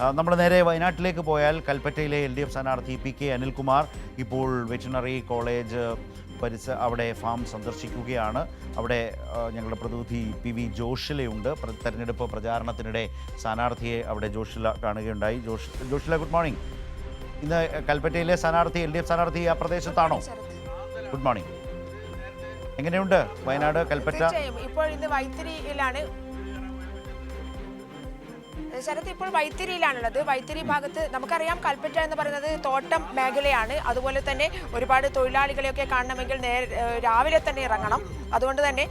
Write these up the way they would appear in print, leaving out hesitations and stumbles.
നമ്മൾ നേരെ വയനാട്ടിലേക്ക് പോയാൽ കൽപ്പറ്റയിലെ LDF സ്ഥാനാർത്ഥി PK അനിൽകുമാർ ഇപ്പോൾ വെറ്റിനറി കോളേജ് അവിടെ ഫാം സന്ദർശിക്കുകയാണ്. അവിടെ ഞങ്ങളുടെ പ്രതിനിധി PV ജോഷിലയുണ്ട്. തെരഞ്ഞെടുപ്പ് പ്രചാരണത്തിനിടെ സ്ഥാനാർത്ഥിയെ അവിടെ ജോഷില കാണുകയുണ്ടായി. Joshila, good morning. ഇന്ന് കൽപ്പറ്റയിലെ സ്ഥാനാർത്ഥി LDF സ്ഥാനാർത്ഥി ആ പ്രദേശത്താണോ? Good morning. എങ്ങനെയുണ്ട് വയനാട് കൽപ്പറ്റ? ഇപ്പോൾ ഇന്ന് വൈത്തിരിയിലാണ് ശരത്, ഇപ്പോൾ വൈത്തിരിയിലാണുള്ളത്. വൈത്തിരി ഭാഗത്ത് നമുക്കറിയാം കൽപ്പറ്റ എന്ന് പറയുന്നത് തോട്ടം മേഖലയാണ്. അതുപോലെ തന്നെ ഒരുപാട് തൊഴിലാളികളെയൊക്കെ കാണണമെങ്കിൽ രാവിലെ തന്നെ ഇറങ്ങണം. അതുകൊണ്ട് തന്നെ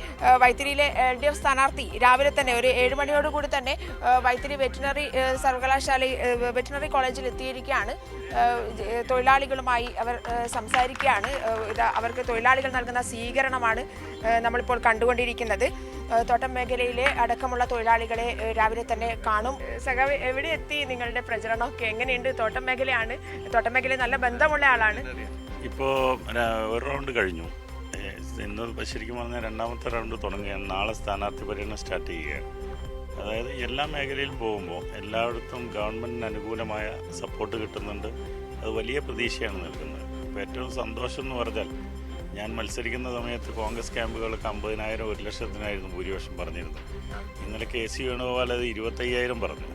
വൈത്തിരിയിലെ LDF സ്ഥാനാർത്ഥി രാവിലെ തന്നെ ഒരു 7 മണിയോടുകൂടി തന്നെ വൈത്തിരി വെറ്റിനറി വെറ്റിനറി കോളേജിൽ എത്തിയിരിക്കുകയാണ്. തൊഴിലാളികളുമായി അവർ സംസാരിക്കുകയാണ്. അവർക്ക് തൊഴിലാളികൾ നൽകുന്ന സ്വീകരണമാണ് നമ്മളിപ്പോൾ കണ്ടുകൊണ്ടിരിക്കുന്നത്. തോട്ടം മേഖലയിലെ അടക്കമുള്ള തൊഴിലാളികളെ രാവിലെ തന്നെ കാണും. സഖാവ്, എവിടെ എത്തി നിങ്ങളുടെ പ്രചരണമൊക്കെ? എങ്ങനെയുണ്ട്? തോട്ടം മേഖലയാണ്, തോട്ടം മേഖല നല്ല ബന്ധമുള്ള ആളാണ്. ഇപ്പോൾ ഒരു റൗണ്ട് കഴിഞ്ഞു. ഇന്ന് ശരിക്കും പറഞ്ഞാൽ രണ്ടാമത്തെ റൗണ്ട് തുടങ്ങുകയാണ്. നാളെ സ്ഥാനാർത്ഥി പര്യടനം സ്റ്റാർട്ട് ചെയ്യുകയാണ്. അതായത് എല്ലാ മേഖലയിലും പോകുമ്പോൾ എല്ലായിടത്തും ഗവൺമെൻറ്റിന് അനുകൂലമായ സപ്പോർട്ട് കിട്ടുന്നുണ്ട്. അത് വലിയ പ്രതീക്ഷയാണ് നൽകുന്നത്. ഇപ്പോൾ ഏറ്റവും സന്തോഷം എന്ന് പറഞ്ഞാൽ, ഞാൻ മത്സരിക്കുന്ന സമയത്ത് കോൺഗ്രസ് ക്യാമ്പുകൾക്ക് 50,000 1 ലക്ഷത്തിനായിരുന്നു ഭൂരിപക്ഷം പറഞ്ഞിരുന്നത്. ഇന്നലെ KC വേണുഗോപാൽ അത് 25,000 പറഞ്ഞു.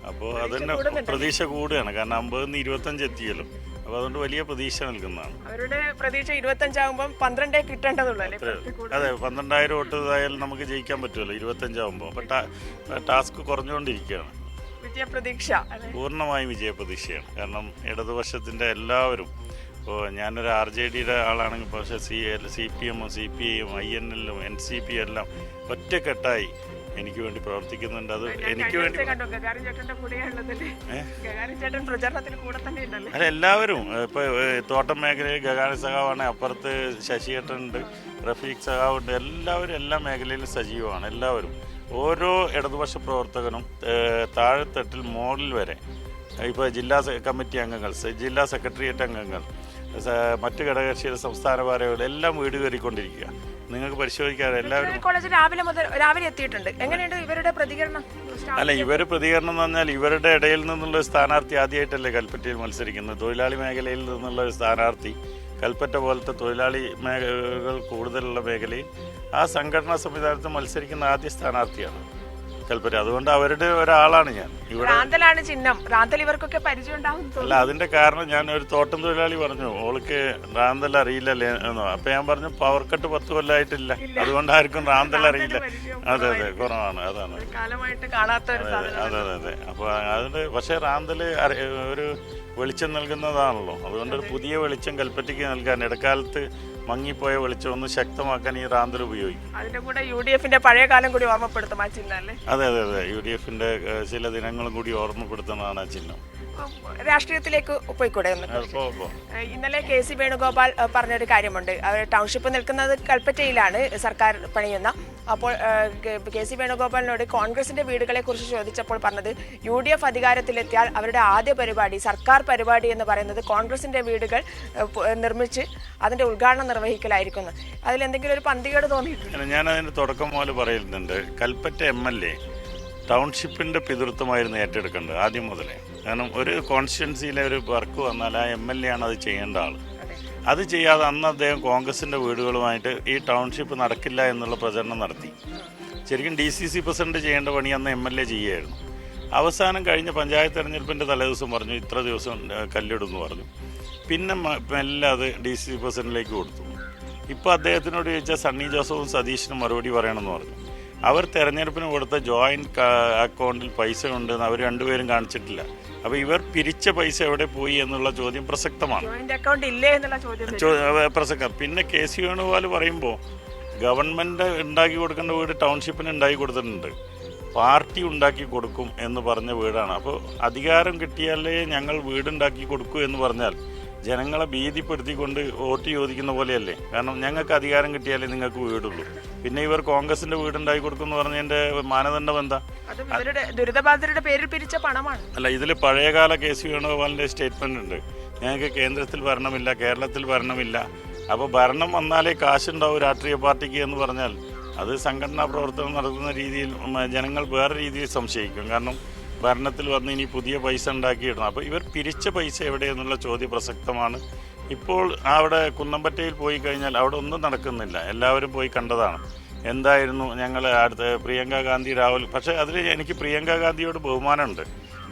അപ്പോൾ അതിൻ്റെ പ്രതീക്ഷ കൂടുകയാണ്. കാരണം 50-ന്ന് 25 എത്തിയല്ലോ. അപ്പോൾ അതുകൊണ്ട് വലിയ പ്രതീക്ഷ നൽകുന്നതാണ്. അവരുടെ പ്രതീക്ഷ 25 ആകുമ്പോൾ 12 കിട്ടേണ്ടതുള്ളൂ. അതെ, 12,000 വോട്ട് ആയാലും നമുക്ക് ജയിക്കാൻ പറ്റുമല്ലോ 25 ആകുമ്പോൾ. അപ്പോൾ ടാസ്ക് കുറഞ്ഞുകൊണ്ടിരിക്കുകയാണ്. വിജയപ്രതീക്ഷ പൂർണ്ണമായും വിജയപ്രതീക്ഷയാണ്. കാരണം ഇടതുപക്ഷത്തിൻ്റെ എല്ലാവരും, ഇപ്പോൾ ഞാനൊരു RJDയുടെ ആളാണെങ്കിൽ പക്ഷേ CPM, CPI, INL, NCP എല്ലാം ഒറ്റക്കെട്ടായി എനിക്ക് വേണ്ടി പ്രവർത്തിക്കുന്നുണ്ട്. അത് എനിക്ക് വേണ്ടി അല്ല, എല്ലാവരും ഇപ്പോൾ തോട്ടം മേഖലയിൽ ഗഗാനി സഖാവാണ്, അപ്പുറത്ത് ശശിയേട്ടനുണ്ട്, റഫീഖ് സഖാവുണ്ട്. എല്ലാവരും എല്ലാ മേഖലയിലും സജീവമാണ്. എല്ലാവരും, ഓരോ ഇടതുപക്ഷ പ്രവർത്തകനും താഴെത്തട്ടിൽ മുകളിൽ വരെ, ഇപ്പോൾ ജില്ലാ കമ്മിറ്റി അംഗങ്ങൾ, ജില്ലാ സെക്രട്ടേറിയറ്റ് അംഗങ്ങൾ, മറ്റ് ഘടകകക്ഷിയുടെ സംസ്ഥാന ഭാരവാഹികൾ എല്ലാം വീട് കയറിക്കൊണ്ടിരിക്കുക. നിങ്ങൾക്ക് പരിശോധിക്കാറ് എല്ലാവരും രാവിലെ എത്തിയിട്ടുണ്ട്. എങ്ങനെയുണ്ട് ഇവരുടെ പ്രതികരണം? അല്ല, ഇവര് പ്രതികരണം എന്ന് പറഞ്ഞാൽ ഇവരുടെ ഇടയിൽ നിന്നുള്ള സ്ഥാനാർത്ഥി ആദ്യമായിട്ടല്ലേ കൽപ്പറ്റയിൽ മത്സരിക്കുന്നത്. തൊഴിലാളി മേഖലയിൽ നിന്നുള്ള ഒരു സ്ഥാനാർത്ഥി കൽപ്പറ്റ പോലത്തെ തൊഴിലാളി മേഖലകൾ കൂടുതലുള്ള മേഖലയിൽ ആ സംഘടനാ സംവിധാനത്തിൽ മത്സരിക്കുന്ന ആദ്യ സ്ഥാനാർത്ഥിയാണ് കൽപ്പറ്റ. അതുകൊണ്ട് അവരുടെ ഒരാളാണ് ഞാൻ. റാന്തലാണ് ചിഹ്നം. റാന്തൽ ഇവർക്കൊക്കെ പരിചയം ഉണ്ടാവും. അല്ല, അതിന്റെ കാരണം ഞാൻ ഒരു തോട്ടം തൊഴിലാളി പറഞ്ഞു, ഓൾക്ക് റാന്തൽ അറിയില്ലല്ലേ എന്നോ. അപ്പൊ ഞാൻ പറഞ്ഞു പവർ കട്ട് 10 കൊല്ലമായിട്ടില്ല, അതുകൊണ്ട് ആർക്കും റാന്തൽ അറിയില്ല. അതെ, കുറവാണ്. അതാണ് കാലമായിട്ട് കാണാത്ത. അതെ. അപ്പൊ അതിന് പക്ഷെ റാന്തല് ഒരു വെളിച്ചം നൽകുന്നതാണല്ലോ. അതുകൊണ്ട് ഒരു പുതിയ വെളിച്ചം കൽപ്പറ്റയ്ക്ക് നൽകാൻ, ഇടക്കാലത്ത് മങ്ങിപ്പോയ വെളിച്ചം ഒന്ന് ശക്തമാക്കാൻ ഈ റാന്തൽ ഉപയോഗിക്കും. അതിന്റെ കൂടെ UDFന്റെ പഴയ കാലം കൂടി ഓർമ്മപ്പെടുത്തും ആ ചിഹ്നം. അതെ, UDFന്റെ ചില ദിനങ്ങളും കൂടി ഓർമ്മപ്പെടുത്തുന്നതാണ് ആ ചിഹ്നം. രാഷ്ട്രീയത്തിലേക്ക് പോയിക്കൂടെ? ഇന്നലെ KC വേണുഗോപാൽ പറഞ്ഞൊരു കാര്യമുണ്ട്. ടൗൺഷിപ്പ് നിൽക്കുന്നത് കൽപ്പറ്റയിലാണ്, സർക്കാർ പണിയുന്ന. അപ്പോൾ KC വേണുഗോപാലിനോട് കോൺഗ്രസിന്റെ വീടുകളെ കുറിച്ച് ചോദിച്ചപ്പോൾ പറഞ്ഞത്, UDF അധികാരത്തിലെത്തിയാൽ അവരുടെ ആദ്യ പരിപാടി, സർക്കാർ പരിപാടി എന്ന് പറയുന്നത് കോൺഗ്രസിന്റെ വീടുകൾ നിർമ്മിച്ച് അതിന്റെ ഉദ്ഘാടനം നിർവഹിക്കലായിരിക്കുന്നു. അതിലെന്തെങ്കിലും ഒരു പന്തികേട് തോന്നിയിട്ടുണ്ട്? ഞാൻ അതിന്റെ തുടക്കം മുതൽ പറയുന്നുണ്ട്, കൽപ്പറ്റ MLA ടൗൺഷിപ്പിൻ്റെ പിതൃത്വമായിരുന്നു ഏറ്റെടുക്കേണ്ടത് ആദ്യം മുതലേ. കാരണം ഒരു കോൺസ്റ്റിറ്റ്യുവൻസിയിലെ ഒരു വർക്ക് വന്നാൽ ആ MLA ആണ് അത് ചെയ്യേണ്ട ആൾ. അത് ചെയ്യാതെ അന്ന് അദ്ദേഹം കോൺഗ്രസിൻ്റെ വീടുകളുമായിട്ട് ഈ ടൗൺഷിപ്പ് നടക്കില്ല എന്നുള്ള പ്രചരണം നടത്തി. ശരിക്കും DCC പ്രസിഡന്റ് ചെയ്യേണ്ട പണി അന്ന് MLA ചെയ്യുകയായിരുന്നു. അവസാനം കഴിഞ്ഞ പഞ്ചായത്ത് തെരഞ്ഞെടുപ്പിൻ്റെ തലേദിവസം പറഞ്ഞു ഇത്ര ദിവസം കല്ലിടുമെന്ന് പറഞ്ഞു. പിന്നെ മെല്ലെ അത് DCC പ്രസിഡന്റിലേക്ക് കൊടുത്തു. ഇപ്പോൾ അദ്ദേഹത്തിനോട് ചോദിച്ചാൽ സണ്ണി ജോസഫും സതീഷിനും മറുപടി പറയണമെന്ന് പറഞ്ഞു. അവർ തെരഞ്ഞെടുപ്പിന് കൊടുത്ത ജോയിൻറ്റ് അക്കൗണ്ടിൽ പൈസ ഉണ്ടെന്ന് അവർ രണ്ടുപേരും കാണിച്ചിട്ടില്ല. അപ്പോൾ ഇവർ പിരിച്ച പൈസ എവിടെ പോയി എന്നുള്ള ചോദ്യം പ്രസക്തമാണ്. പ്രസക്തം. പിന്നെ KC വേണുഗോപാൽ പറയുമ്പോൾ ഗവൺമെൻറ് ഉണ്ടാക്കി കൊടുക്കേണ്ട വീട് ടൗൺഷിപ്പിന് ഉണ്ടാക്കി കൊടുത്തിട്ടുണ്ട്, പാർട്ടി ഉണ്ടാക്കി കൊടുക്കും എന്ന് പറഞ്ഞ വീടാണ്. അപ്പോൾ അധികാരം കിട്ടിയാലേ ഞങ്ങൾ വീടുണ്ടാക്കി കൊടുക്കൂ എന്ന് പറഞ്ഞാൽ ജനങ്ങളെ ഭീതിപ്പെടുത്തിക്കൊണ്ട് വോട്ട് ചോദിക്കുന്ന പോലെയല്ലേ. കാരണം ഞങ്ങൾക്ക് അധികാരം കിട്ടിയാലേ നിങ്ങൾക്ക് വീടുള്ളൂ. പിന്നെ ഇവർ കോൺഗ്രസിന്റെ വീടുണ്ടാക്കി കൊടുക്കുമെന്ന് പറഞ്ഞതിന്റെ മാനദണ്ഡം എന്താ? ദുരിതബാധിതരുടെ പേരിൽ പിരിച്ച പണമാണ്. അല്ല, ഇതിൽ പഴയകാല KC വേണുഗോപാലിന്റെ സ്റ്റേറ്റ്മെന്റ് ഉണ്ട്, ഞങ്ങൾക്ക് കേന്ദ്രത്തിൽ ഭരണമില്ല, കേരളത്തിൽ ഭരണമില്ല. അപ്പോൾ ഭരണം വന്നാലേ കാശുണ്ടാവും രാഷ്ട്രീയ പാർട്ടിക്ക് എന്ന് പറഞ്ഞാൽ അത് സംഘടനാ പ്രവർത്തനം നടത്തുന്ന രീതിയിൽ ജനങ്ങൾ വേറെ രീതിയിൽ സംശയിക്കും. കാരണം ഭരണത്തിൽ വന്ന് ഇനി പുതിയ പൈസ ഉണ്ടാക്കിയിടണം. അപ്പോൾ ഇവർ പിരിച്ച പൈസ എവിടെയെന്നുള്ള ചോദ്യം പ്രസക്തമാണ്. ഇപ്പോൾ അവിടെ കുന്നമ്പറ്റയിൽ പോയി കഴിഞ്ഞാൽ അവിടെ ഒന്നും നടക്കുന്നില്ല. എല്ലാവരും പോയി കണ്ടതാണ്. എന്തായിരുന്നു ഞങ്ങൾ അടുത്ത പ്രിയങ്ക ഗാന്ധി രാഹുൽ, പക്ഷേ അതിൽ എനിക്ക് പ്രിയങ്ക ഗാന്ധിയോട് ബഹുമാനമുണ്ട്.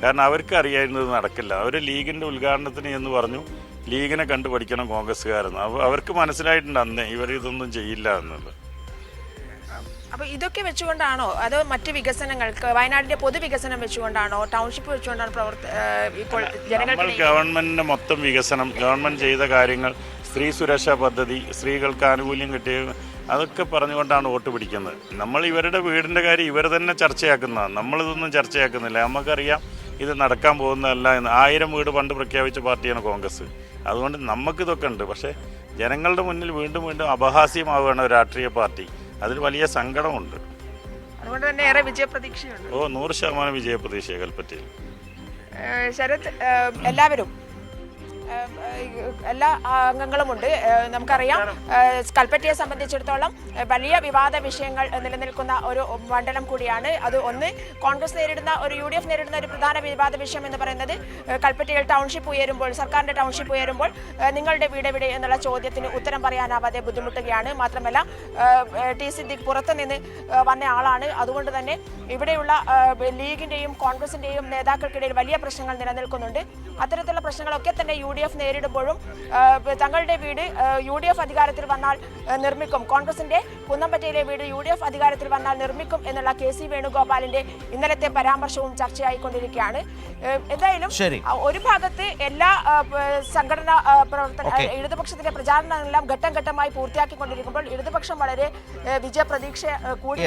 കാരണം അവർക്ക് അറിയായിരുന്നു ഇത് നടക്കില്ല. അവർ ലീഗിൻ്റെ ഉദ്ഘാടനത്തിന് എന്ന് പറഞ്ഞു, ലീഗിനെ കണ്ടു പഠിക്കണം കോൺഗ്രസ്സുകാരെന്ന്. അപ്പോൾ അവർക്ക് മനസ്സിലായിട്ടുണ്ട് അന്നേ ഇവർ ഇതൊന്നും ചെയ്യില്ല എന്നുള്ളത്. അപ്പോൾ ഇതൊക്കെ വെച്ചുകൊണ്ടാണോ അതോ മറ്റ് വികസനങ്ങൾക്ക് വയനാടിന്റെ പൊതുവികസനം വെച്ചുകൊണ്ടാണോ ടൗൺഷിപ്പ് വെച്ചുകൊണ്ടാണ് ഇപ്പോൾ നമ്മൾ ഗവൺമെന്റിന്റെ മൊത്തം വികസനം, ഗവൺമെന്റ് ചെയ്ത കാര്യങ്ങൾ, സ്ത്രീ സുരക്ഷാ പദ്ധതി, സ്ത്രീകൾക്ക് ആനുകൂല്യം കിട്ടിയ അതൊക്കെ പറഞ്ഞുകൊണ്ടാണ് വോട്ട് പിടിക്കുന്നത്. നമ്മൾ ഇവരുടെ വീടിൻ്റെ കാര്യം ഇവർ തന്നെ ചർച്ചയാക്കുന്നതാണ്. നമ്മളിതൊന്നും ചർച്ചയാക്കുന്നില്ല. നമുക്കറിയാം ഇത് നടക്കാൻ പോകുന്നതല്ല എന്ന്. 1000 വീട് പണ്ട് പ്രഖ്യാപിച്ച പാർട്ടിയാണ് കോൺഗ്രസ്. അതുകൊണ്ട് നമുക്കിതൊക്കെ ഉണ്ട്. പക്ഷേ ജനങ്ങളുടെ മുന്നിൽ വീണ്ടും വീണ്ടും അപഹാസ്യമാവുകയാണ് രാഷ്ട്രീയ പാർട്ടി. അതിൽ വലിയ സങ്കടമുണ്ട്. അതുകൊണ്ട് തന്നെ ഏറെ വിജയപ്രതീക്ഷയുണ്ട്. 100% വിജയപ്രതീക്ഷ കൽപ്പറ്റയിൽ. ശരത്, എല്ലാവരും എല്ലാ അംഗങ്ങളുമുണ്ട്. നമുക്കറിയാം കൽപ്പറ്റയെ സംബന്ധിച്ചിടത്തോളം വലിയ വിവാദ വിഷയങ്ങൾ നിലനിൽക്കുന്ന ഒരു മണ്ഡലം കൂടിയാണ്. അത് ഒന്ന് കോൺഗ്രസ് നേരിടുന്ന ഒരു UDF നേരിടുന്ന ഒരു പ്രധാന വിവാദ വിഷയം എന്ന് പറയുന്നത് കൽപ്പറ്റയിൽ ടൗൺഷിപ്പ് ഉയരുമ്പോൾ, സർക്കാരിൻ്റെ ടൗൺഷിപ്പ് ഉയരുമ്പോൾ നിങ്ങളുടെ വീട് എവിടെ എന്നുള്ള ചോദ്യത്തിന് ഉത്തരം പറയാനാവാതെ ബുദ്ധിമുട്ടുകയാണ്. മാത്രമല്ല ടി സിദ്ദിഖ് പുറത്തു നിന്ന് വന്ന ആളാണ്. അതുകൊണ്ട് തന്നെ ഇവിടെയുള്ള ലീഗിൻ്റെയും കോൺഗ്രസിൻ്റെയും നേതാക്കൾക്കിടയിൽ വലിയ പ്രശ്നങ്ങൾ നിലനിൽക്കുന്നുണ്ട്. അത്തരത്തിലുള്ള പ്രശ്നങ്ങളൊക്കെ തന്നെ UDF നേരിടുമ്പോഴും തങ്ങളുടെ വീട് UDF അധികാരത്തിൽ വന്നാൽ നിർമ്മിക്കും, കോൺഗ്രസിന്റെ കുന്നമ്പറ്റയിലെ വീട് UDF അധികാരത്തിൽ വന്നാൽ നിർമ്മിക്കും എന്നുള്ള KC വേണുഗോപാലിന്റെ ഇന്നലത്തെ പരാമർശവും ചർച്ചയായിക്കൊണ്ടിരിക്കുകയാണ്. എന്തായാലും ഒരു ഭാഗത്ത് എല്ലാ സംഘടനാ പ്രവർത്തന ഇടതുപക്ഷത്തിന്റെ പ്രചാരണമെല്ലാം ഘട്ടം ഘട്ടമായി പൂർത്തിയാക്കിക്കൊണ്ടിരിക്കുമ്പോൾ ഇടതുപക്ഷം വളരെ വിജയപ്രതീക്ഷ കൂടി.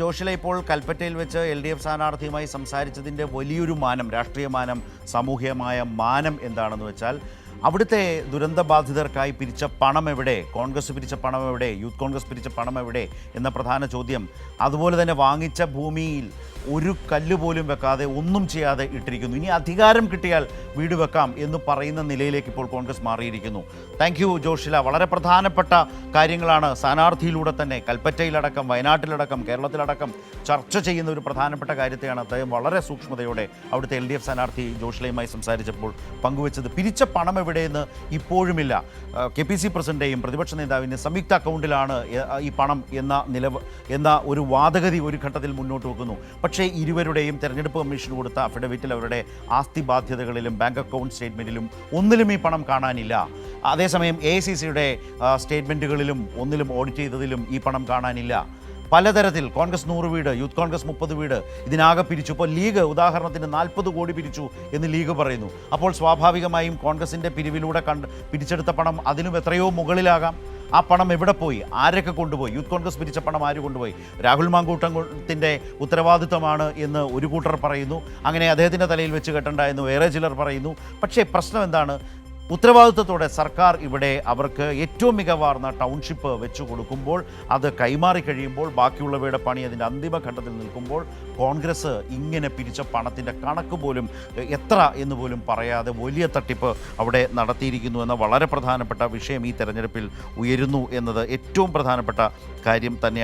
ജോഷില ഇപ്പോൾ കൽപ്പറ്റയിൽ വെച്ച് LDF സ്ഥാനാർത്ഥിയുമായി സംസാരിച്ചതിന്റെ വലിയൊരു മാനം, രാഷ്ട്രീയ മാനം, സാമൂഹികമായ മാനം എന്താണെന്ന് വെച്ചാൽ അവിടുത്തെ ദുരന്തബാധിതർക്കായി പിരിച്ച പണം എവിടെ, കോൺഗ്രസ് പിരിച്ച പണം എവിടെ, യൂത്ത് കോൺഗ്രസ് പിരിച്ച പണം എവിടെ എന്ന പ്രധാന ചോദ്യം. അതുപോലെ തന്നെ വാങ്ങിച്ച ഭൂമിയിൽ ഒരു കല്ല് പോലും വെക്കാതെ ഒന്നും ചെയ്യാതെ ഇട്ടിരിക്കുന്നു. ഇനി അധികാരം കിട്ടിയാൽ വീട് വെക്കാം എന്ന് പറയുന്ന നിലയിലേക്ക് ഇപ്പോൾ കോൺഗ്രസ് മാറിയിരിക്കുന്നു. Thank you Joshila. വളരെ പ്രധാനപ്പെട്ട കാര്യങ്ങളാണ് സ്ഥാനാർത്ഥിയിലൂടെ തന്നെ കൽപ്പറ്റയിലടക്കം, വയനാട്ടിലടക്കം, കേരളത്തിലടക്കം ചർച്ച ചെയ്യുന്ന ഒരു പ്രധാനപ്പെട്ട കാര്യത്തെയാണ് അദ്ദേഹം വളരെ സൂക്ഷ്മതയോടെ അവിടുത്തെ LDF സ്ഥാനാർത്ഥി ജോഷിലയുമായി സംസാരിച്ചപ്പോൾ പങ്കുവച്ചത്. പിരിച്ച പണം എവിടെയെന്ന് ഇപ്പോഴുമില്ല. KPC പ്രസിഡന്റേയും പ്രതിപക്ഷ നേതാവിൻ്റെ സംയുക്ത അക്കൗണ്ടിലാണ് ഈ പണം എന്ന ഒരു വാദഗതി ഒരു ഘട്ടത്തിൽ മുന്നോട്ട് വെക്കുന്നു. പക്ഷേ ഇരുവരുടെയും തെരഞ്ഞെടുപ്പ് കമ്മീഷൻ കൊടുത്ത അഫിഡവിറ്റിൽ അവരുടെ ആസ്തി ബാധ്യതകളിലും ബാങ്ക് അക്കൗണ്ട് സ്റ്റേറ്റ്മെൻറ്റിലും ഒന്നിലും ഈ പണം കാണാനില്ല. അതേസമയം AICCയുടെ സ്റ്റേറ്റ്മെൻറ്റുകളിലും ഒന്നിലും ഓഡിറ്റ് ചെയ്തതിലും ഈ പണം കാണാനില്ല. പലതരത്തിൽ കോൺഗ്രസ് 100 വീട്, യൂത്ത് കോൺഗ്രസ് 30 വീട് ഇതിനാകെ പിരിച്ചു. ഇപ്പോൾ ലീഗ് ഉദാഹരണത്തിന് 40 കോടി പിരിച്ചു എന്ന് ലീഗ് പറയുന്നു. അപ്പോൾ സ്വാഭാവികമായും കോൺഗ്രസിൻ്റെ പിരിവിലൂടെ പിരിച്ചെടുത്ത പണം അതിനും എത്രയോ മുകളിലാകാം. ആ പണം എവിടെ പോയി, ആരൊക്കെ കൊണ്ടുപോയി? യൂത്ത് കോൺഗ്രസ് പിരിച്ച പണം ആര് കൊണ്ടുപോയി? രാഹുൽ മാങ്കൂട്ടത്തിൻ്റെ ഉത്തരവാദിത്വമാണ് എന്ന് ഒരു കൂട്ടർ പറയുന്നു. അങ്ങനെ അദ്ദേഹത്തിൻ്റെ തലയിൽ വെച്ച് കെട്ടണ്ട എന്ന് വേറെ ചിലർ പറയുന്നു. പക്ഷേ പ്രശ്നം എന്താണ്? ഉത്തരവാദിത്വത്തോടെ സർക്കാർ ഇവിടെ അവർക്ക് ഏറ്റവും മികവാർന്ന ടൗൺഷിപ്പ് വെച്ചു കൊടുക്കുമ്പോൾ, അത് കൈമാറി കഴിയുമ്പോൾ, ബാക്കിയുള്ളവയുടെ പണി അതിൻ്റെ അന്തിമഘട്ടത്തിൽ നിൽക്കുമ്പോൾ കോൺഗ്രസ് ഇങ്ങനെ പിരിച്ച പണത്തിൻ്റെ കണക്ക് പോലും എത്ര എന്ന് പോലും പറയാതെ വലിയ തട്ടിപ്പ് അവിടെ നടത്തിയിരിക്കുന്നു എന്ന വളരെ പ്രധാനപ്പെട്ട വിഷയം ഈ തെരഞ്ഞെടുപ്പിൽ ഉയരുന്നു എന്നത് ഏറ്റവും പ്രധാനപ്പെട്ട കാര്യം തന്നെയാണ്.